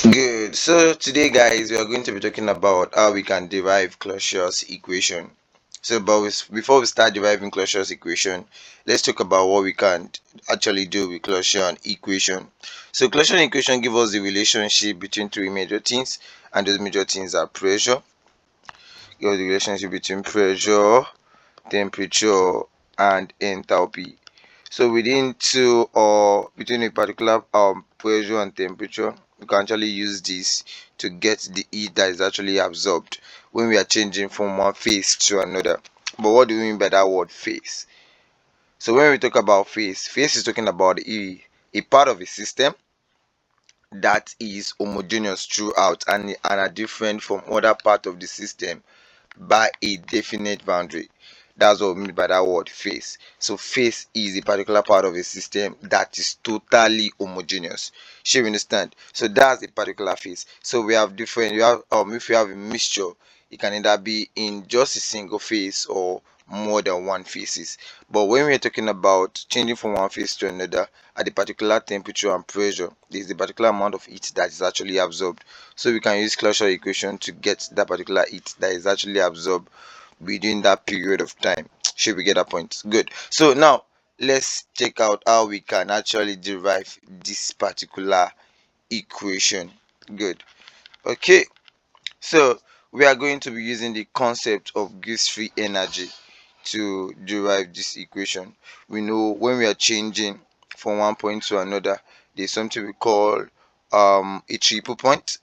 Good. So today, guys, we are going to be talking about how we can derive Clausius equation. Before we start deriving Clausius equation, let's talk about what we can actually do with Clausius equation. So Clausius equation gives us the relationship between three major things, and those major things are pressure. Give us the relationship between pressure, temperature, and enthalpy. So within two or between a particular pressure and temperature, we can actually use this to get the heat that is actually absorbed when we are changing from one phase to another. But what do we mean by that word phase? So when we talk about phase is talking about a part of a system that is homogeneous throughout and are different from other part of the system by a definite boundary. That's what we mean by that word phase. So phase is a particular part of a system that is totally homogeneous. Should you understand? So that's a particular phase. So we have different. You have if you have a mixture, it can either be in just a single phase or more than one phases. But when we are talking about changing from one phase to another at a particular temperature and pressure, there is a particular amount of heat that is actually absorbed. So we can use Clausius equation to get that particular heat that is actually absorbed within that period of time. Should we get that point? Good. So now let's check out how we can actually derive this particular equation. Good. Okay. So we are going to be using the concept of Gibbs free energy to derive this equation. We know when we are changing from one point to another, there's something we call a triple point.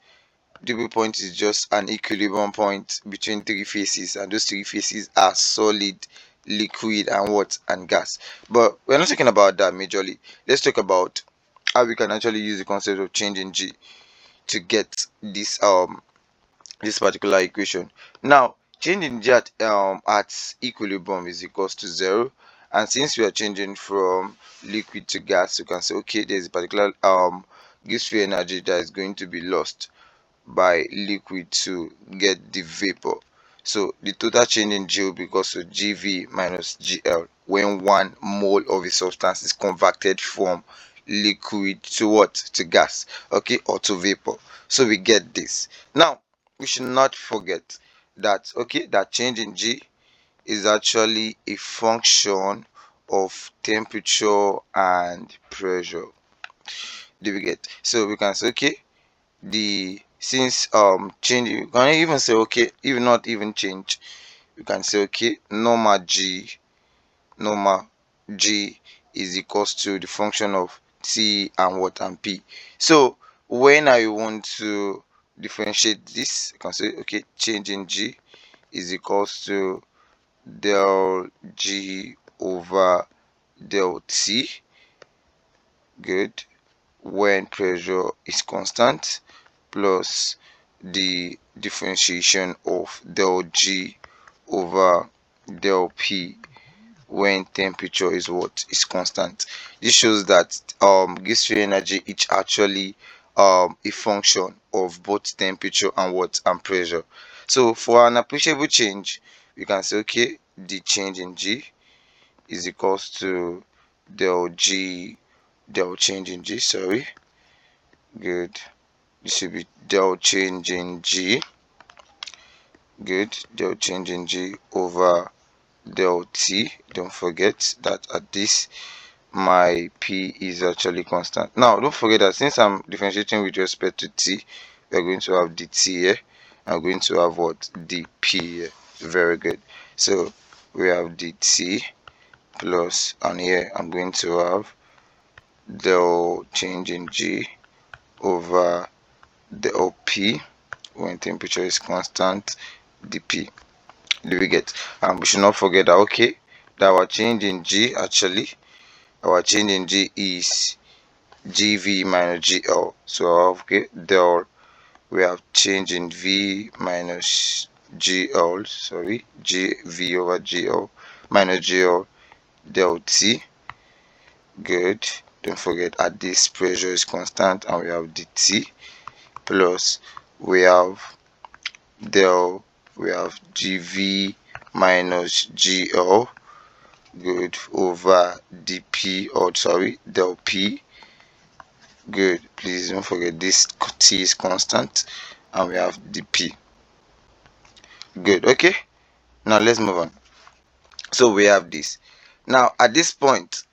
Triple point is just an equilibrium point between three phases, and those three phases are solid, liquid, and what and gas. But we're not talking about that majorly. Let's talk about how we can actually use the concept of changing G to get this particular equation. Now, changing G at equilibrium is equals to 0, and since we are changing from liquid to gas, you can say okay, there's a particular Gibbs free energy that is going to be lost by liquid to get the vapor. So the total change in G will be equals to GV minus GL when 1 mole of a substance is converted from liquid to what? To gas, okay, or to vapor. So we get this. Now we should not forget that okay, that change in G is actually a function of temperature and pressure. Do we get? So we can say okay, the since change, you can even say okay, even not even change, you can say okay, normal G is equals to the function of T and what and P. So when I want to differentiate this, you can say okay, change in G is equals to del G over del T. Good. When pressure is constant plus the differentiation of del G over del P when temperature is what is constant. This shows that Gibbs free energy is actually a function of both temperature and what and pressure. So for an appreciable change, we can say okay, the change in G is equals to del change in G, sorry. Good. This should be del change in G. Good. Del change in G over del T. Don't forget that at this my P is actually constant. Now don't forget that since I'm differentiating with respect to T, we're going to have the T here. I'm going to have what? The P here. Very good. So we have the T plus, and here I'm going to have del change in G over del P when temperature is constant, dp. Do we get? And we should not forget that okay, that our change in G actually, our change in G is GV minus GL. So okay, del, we have change in V minus GL, sorry, GV over GL minus GL del T. Good. Don't forget at this pressure is constant, and we have the T plus we have del, we have GV minus GL, good, over dp, or sorry, del P, Good. Please don't forget this t is constant, and we have the p. Good. Okay, now let's move on. So we have this. Now at this point,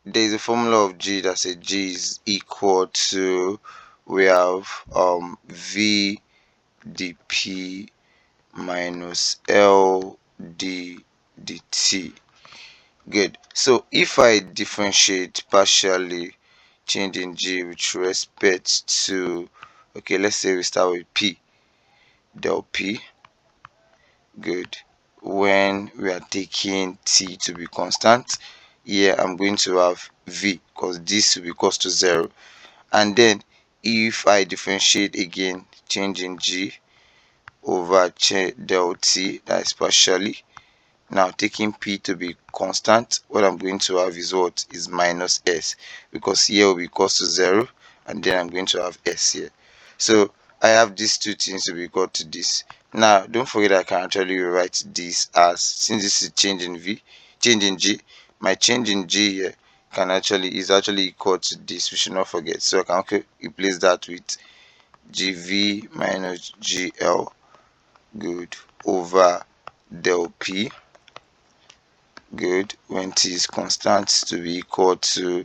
there is a formula of g that says g is equal to, we have v dp minus l d dt. Good. So if I differentiate partially, changing g with respect to, okay, let's say we start with p, del p. Good. When we are taking t to be constant, here I'm going to have v because this will be equals to 0. And then if I differentiate again, changing g over del t, that is partially. Now taking p to be constant, what I'm going to have is what is minus s, because here will be equals to 0, and then I'm going to have s here. So I have these two things to be equal to this. Now don't forget I can actually rewrite this as, since this is changing g, my change in g here is actually equal to this. We should not forget. So I can replace that with gv minus gl, good, over del p, good, when t is constant, to be equal to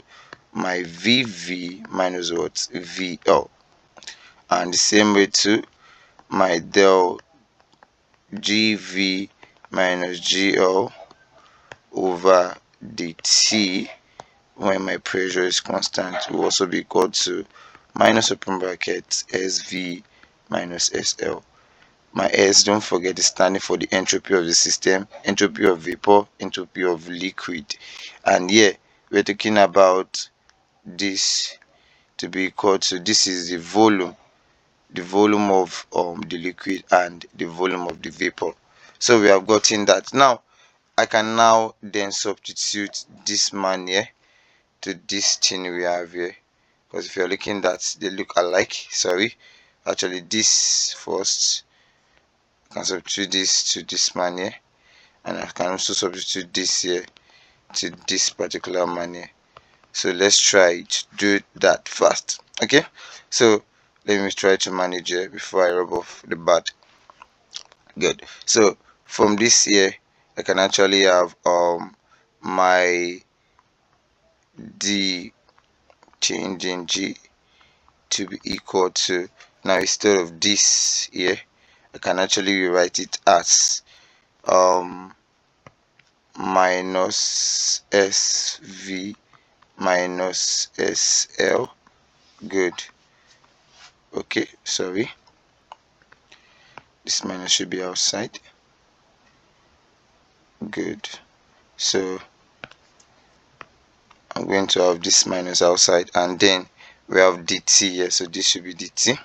my vv minus what, vl. And the same way too, my del gv minus gl over dt, when my pressure is constant, will also be equal to minus open bracket sv minus sl. My S, don't forget, is standing for the entropy of the system, entropy of vapor, entropy of liquid. And here we're talking about this to be equal to, this is the volume of the liquid and the volume of the vapor. So we have gotten that. Now I can now then substitute this man here to this thing we have here, because if you're looking at, they look alike. Sorry, actually this first, I can substitute this to this man here, and I can also substitute this here to this particular man here. So let's try to do that fast. Okay, so let me try to manage it before I rub off the bat. Good. So from this here, I can actually have my d changing g to be equal to, now instead of this here, I can actually rewrite it as minus sv minus sl. Good. Okay, sorry, this minus should be outside. Good. So I'm going to have this minus outside, and then we have dt here, so this should be dt,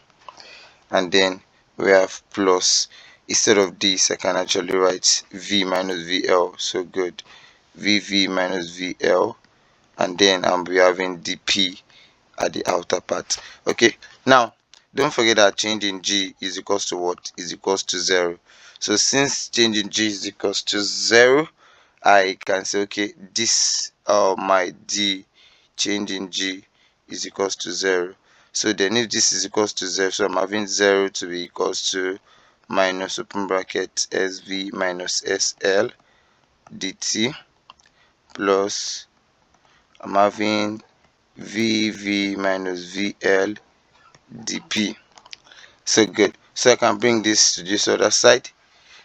and then we have plus, instead of this I can actually write v minus vl. So good, vv minus vl, and then I'll be having dp at the outer part. Okay, now don't forget that changing g is equals to what, is equals to 0. So since changing g is equals to 0, I can say, okay, this my d changing g is equals to 0. So then if this is equals to 0, so I'm having 0 to be equals to minus open bracket sv minus sl dt, plus I'm having vv minus vl dp. So good. So I can bring this to this other side.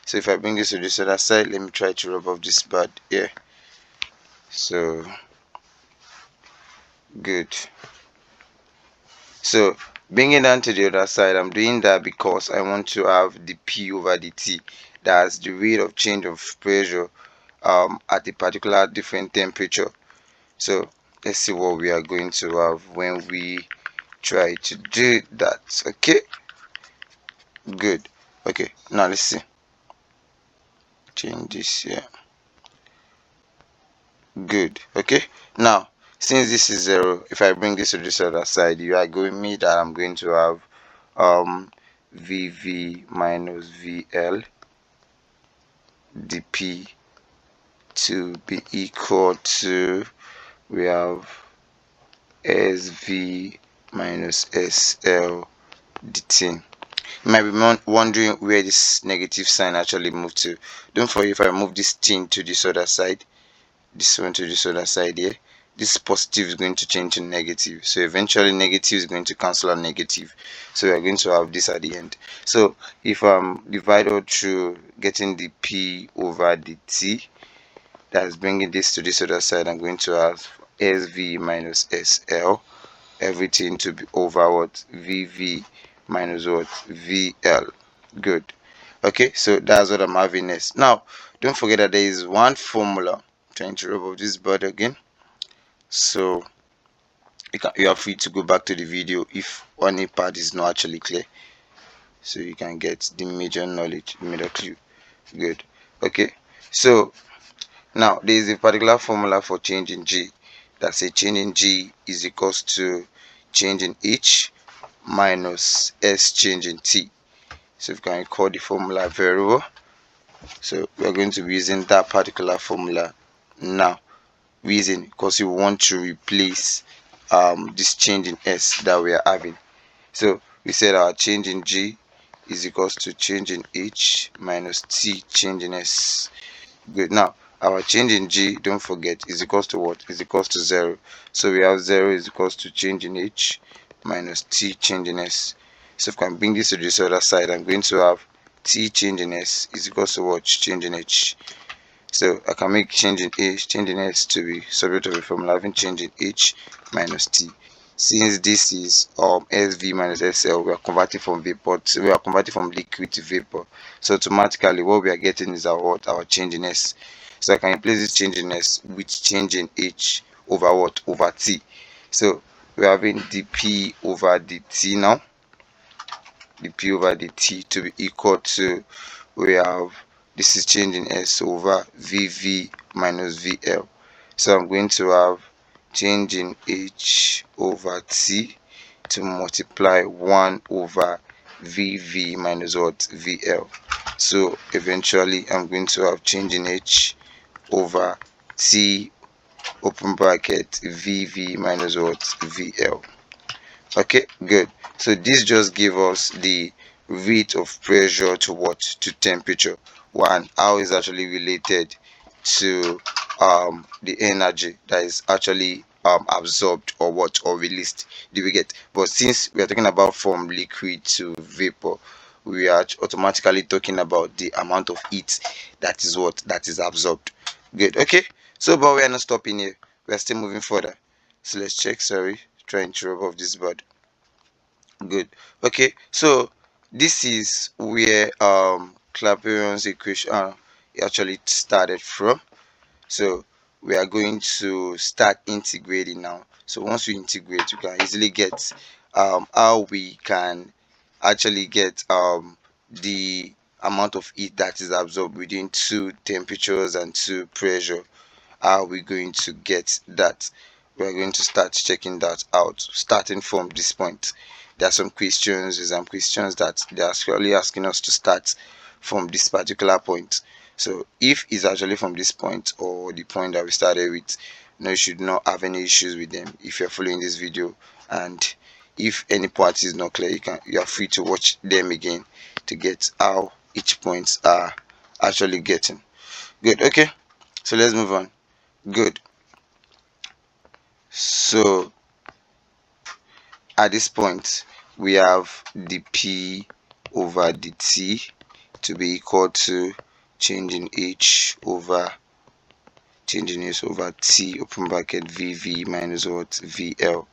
So if I bring this to this other side, let me try to rub off this pad here. So good. So bringing down to the other side, I'm doing that because I want to have the p over the t, that's the rate of change of pressure at a particular different temperature. So let's see what we are going to have when we try to do that. Okay, good. Okay, now let's see, change this here. Good. Okay, now since this is 0, if I bring this to this other side, you are going me that I'm going to have vv minus vl dp to be equal to, we have sv minus SL dt. You might be wondering where this negative sign actually moved to. Don't forget, if I move this thing to this other side, this one to this other side here, this positive is going to change to negative. So eventually negative is going to cancel out negative. So we're going to have this at the end. So if I'm divided through getting the P over the T, that's bringing this to this other side, I'm going to have SV minus SL, everything to be over what? VV minus what? VL. Good. Okay, so that's what I'm having next. Now, don't forget that there is one formula. Trying to rub off this board again. So you are free to go back to the video if any part is not actually clear, so you can get the major knowledge, the major clue. Good. Okay, so now there is a particular formula for change in G that says change in G is equals to change in H minus S change in T. So if you can recall the formula very well, so we are going to be using that particular formula now. Reason because you want to replace this change in S that we are having. So we said our change in G is equals to change in H minus T change in S. Good. Now our change in G, don't forget, is equals to what? Is equals to 0. So we have 0 is equals to change in H minus T change in S. So if I can bring this to this other side, I'm going to have T change in S is equals to what? Change in H. So I can make change in H, change in S to be subject of a formula having change in H minus T. Since this is SV minus SL, we are converting from vapor to, we are converting from liquid to vapor. So automatically what we are getting is our what? Our change in S. So I can replace this change in S with change in H over what? Over T. So we are having dP over dt now. Dp over dt to be equal to, we have, this is change in S over VV minus VL. So I'm going to have change in H over T to multiply 1 over VV minus what? VL. So eventually I'm going to have change in H over T open bracket VV minus what? VL. Okay, good. So this just give us the rate of pressure to what? To temperature. One, how is actually related to the energy that is actually absorbed or what, or released. Do we get? But since we are talking about from liquid to vapor, we are automatically talking about the amount of heat that is what, that is absorbed. Good. Okay, so but we are not stopping here, we are still moving further. So let's check. Sorry, trying to rub off this board. Good. Okay, so this is where Clapeyron's equation actually started from. So we are going to start integrating now. So once we integrate, you can easily get how we can actually get the amount of heat that is absorbed within two temperatures and two pressure. How are we going to get that? We are going to start checking that out starting from this point. There are some questions, exam questions, that they are actually asking us to start from this particular point. So if it's actually from this point or the point that we started with, you should not have any issues with them if you're following this video. And if any part is not clear, you are free to watch them again to get how each points are actually getting. Good. Okay, so let's move on. Good. So at this point we have dP over dt to be equal to change in H over T open bracket VV minus what? VL.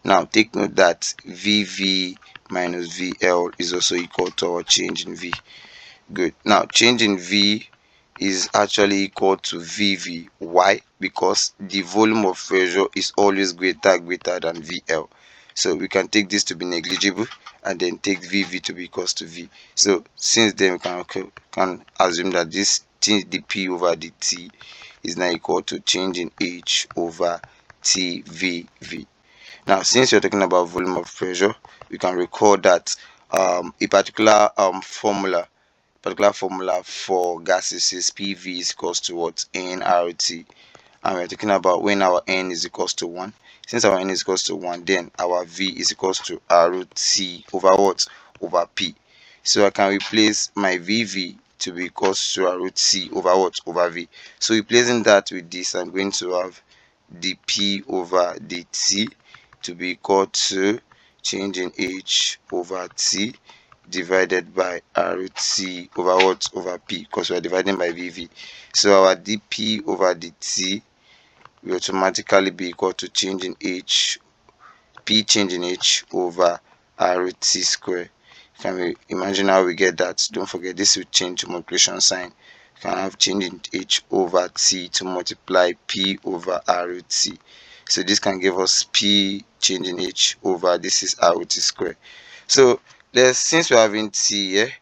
Now take note that VV minus VL is also equal to our change in V. Good. Now change in V is actually equal to VV. Why? Because the volume of pressure is always greater than VL. So we can take this to be negligible and then take VV to be equals to V. So since then we can assume that this change dP over dt is now equal to change in H over TVV. Now since you're talking about volume of pressure, we can recall that a particular formula for gases is PV is equals to what? nRT. And we're talking about when our n is equals to 1, Since our n is equals to 1, then our v is equals to r root t over what? Over p. So I can replace my vv to be equals to r root c over what? Over v. So replacing that with this, I'm going to have dp over dt to be equal to change in h over t divided by r root t over what? Over p, because we are dividing by vv. So our dp over dt will automatically be equal to change in h, p change in h over r root t square. Can we imagine how we get that? Don't forget, this will change to multiplication sign. You can have change in h over t to multiply p over r root t. So this can give us p change in h over, this is r root t square. So since we're having t here,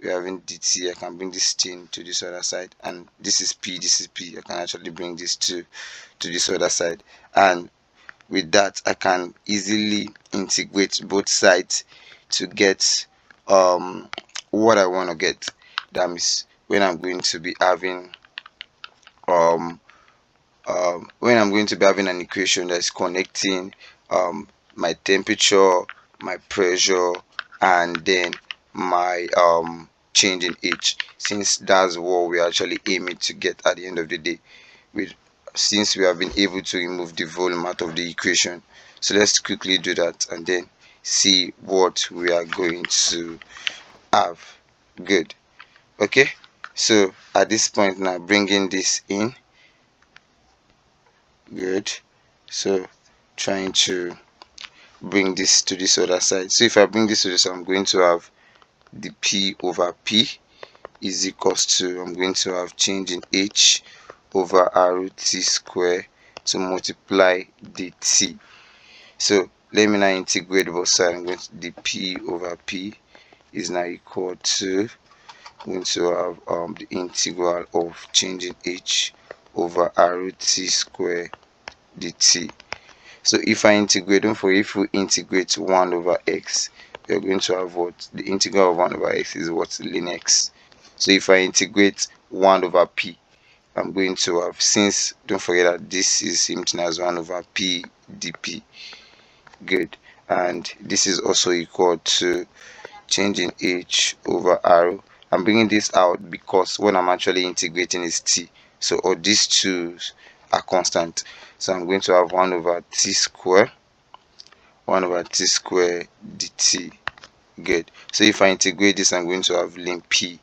we're having dt, I can bring this thing to this other side, and this is p, this is p. I can actually bring this to this other side, and with that I can easily integrate both sides to get what I want to get. That means when I'm going to be having an equation that is connecting my temperature, my pressure, and then my change in h, since that's what we're actually aiming to get at the end of the day, since we have been able to remove the volume out of the equation. So let's quickly do that and then see what we are going to have. Good. Okay, so at this point now, bringing this in. Good. So trying to bring this to this other side. So if I bring this to this, I'm going to have the p over p is equals to, I'm going to have change in h over r root t square to multiply the t. So let me now integrate both sides. I'm going to, the p over p is now equal to, I'm going to have the integral of change in h over r root t square dt. So if I integrate, don't forget, if we integrate 1 over x, we are going to have what? The integral of 1 over x is what? Ln x. So if I integrate 1 over p, I'm going to have, since don't forget that this is same thing as 1 over p dp. Good. And this is also equal to change in h over r. I'm bringing this out because when I'm actually integrating is t. So all these two are constant. So I'm going to have 1 over t square, 1 over t square dt. Good. So if I integrate this, I'm going to have ln p.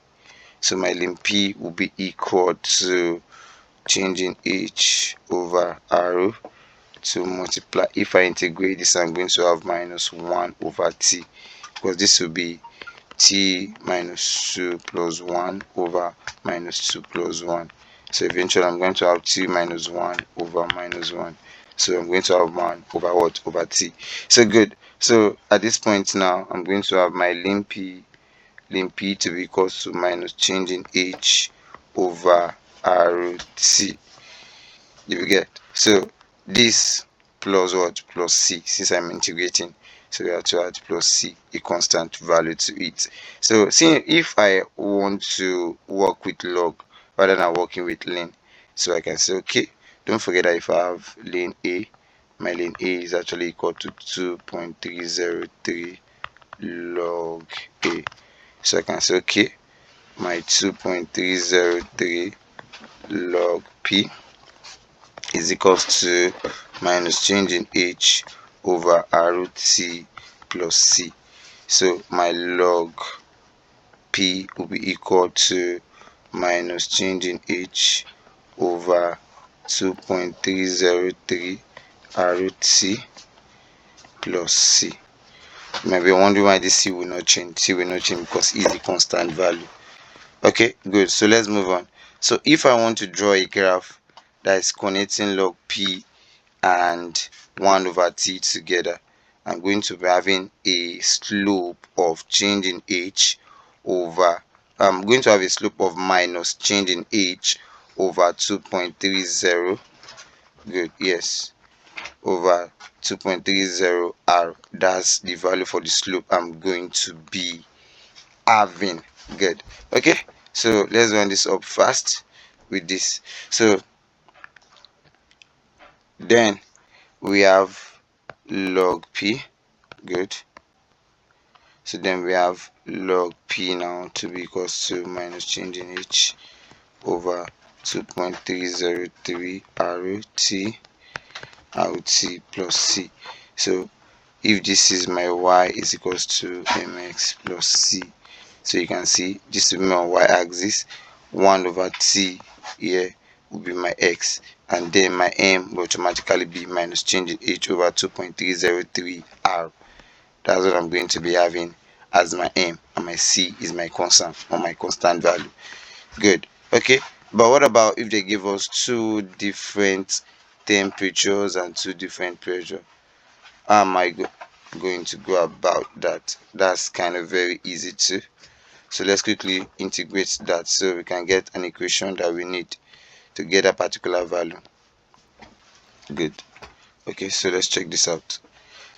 So my ln p will be equal to change in h over r to multiply. If I integrate this, I'm going to have minus 1 over t, because this will be t minus 2 plus 1 over minus 2 plus 1. So eventually I'm going to have t minus 1 over minus 1. So I'm going to have 1 over what? Over t. So good. So at this point now, I'm going to have my ln p to be equal to minus change in h over r root t. You get? So this plus what? Plus c, since I'm integrating. So we have to add plus c, a constant value to it. So see, if I want to work with log rather than working with ln, so I can say, okay, don't forget that if I have ln a, my ln a is actually equal to 2.303 log a. So I can say, okay, my 2.303 log p is equals to minus change in h over r root t plus c. So my log p will be equal to minus change in h over 2.303 r root t plus c. You might be wondering why this c will not change. C will not change because it's a constant value. Okay, good. So let's move on. So if I want to draw a graph that is connecting log p and 1 over t together, I'm going to be having a slope of change in h over, I'm going to have a slope of minus change in h over 2.30. Good, yes, over 2.30 r. That's the value for the slope I'm going to be having. Good. Okay, so let's run this up fast with this. So then we have log p. Good. So then we have log p now to be equals to minus change in h over 2.303 RT plus c. So if this is my y is equals to mx plus c, so you can see this will be my y-axis. 1 over t here will be my x, and then my m will automatically be minus change in h over 2.303 r. That's what I'm going to be having as my m, and my c is my constant, or my constant value. Good. Okay, but what about if they give us two different temperatures and two different pressure? How am I going to go about that? That's kind of very easy too. So let's quickly integrate that so we can get an equation that we need to get a particular value. Good. Okay, so let's check this out.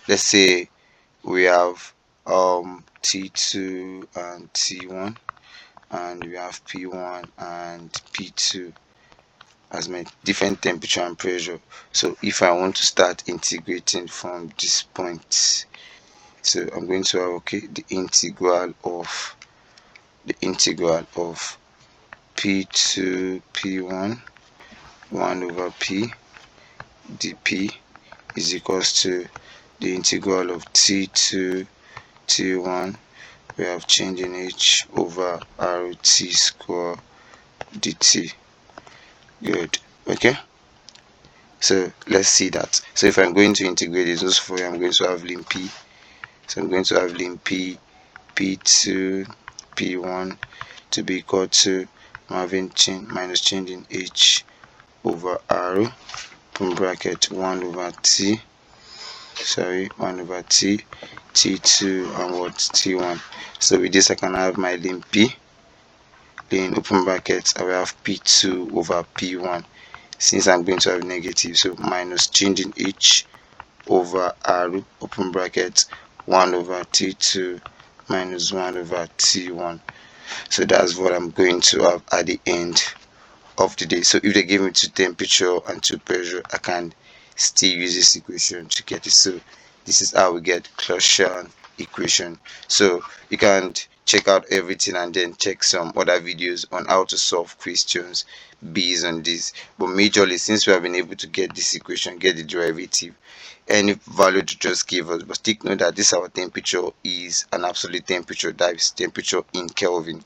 Let's say we have T2 and T1, and we have P1 and P2 as my different temperature and pressure. So if I want to start integrating from this point, so I'm going to have, okay, the integral of P2 P1 1 over P dP is equals to the integral of T2 T1, we have change in h over RT square dt. Good. Okay, so let's see that. So if I'm going to integrate this, also for I'm going to have lim p. So I'm going to have lim p P2 P1 to be equal to, I'm having minus change in h over r from bracket 1 over t, 1 over t, T2 and what, T1. So with this I can have my lim p, then open brackets, I will have P2 over P1. Since I'm going to have negative, so minus change in h over r, open brackets, 1 over T2 minus 1 over T1. So that's what I'm going to have at the end of the day. So if they give me two temperature and two pressure, I can still use this equation to get it. So this is how we get Clausius equation. So you can check out everything and then check some other videos on how to solve questions based on this. But majorly, since we have been able to get this equation, get the derivative, any value to just give us, but take note that this our temperature is an absolute temperature, that is temperature in Kelvin.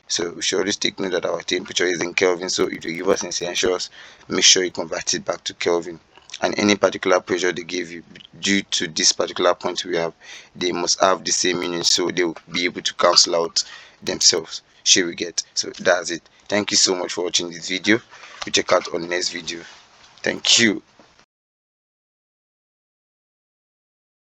So we should always take note that our temperature is in Kelvin. So if you give us in Celsius, make sure you convert it back to Kelvin. And any particular pressure they give you, due to this particular point we have, they must have the same meaning, so they will be able to cancel out themselves. Shall we get? So that's it. Thank you so much for watching this video. We check out on the next video. Thank you.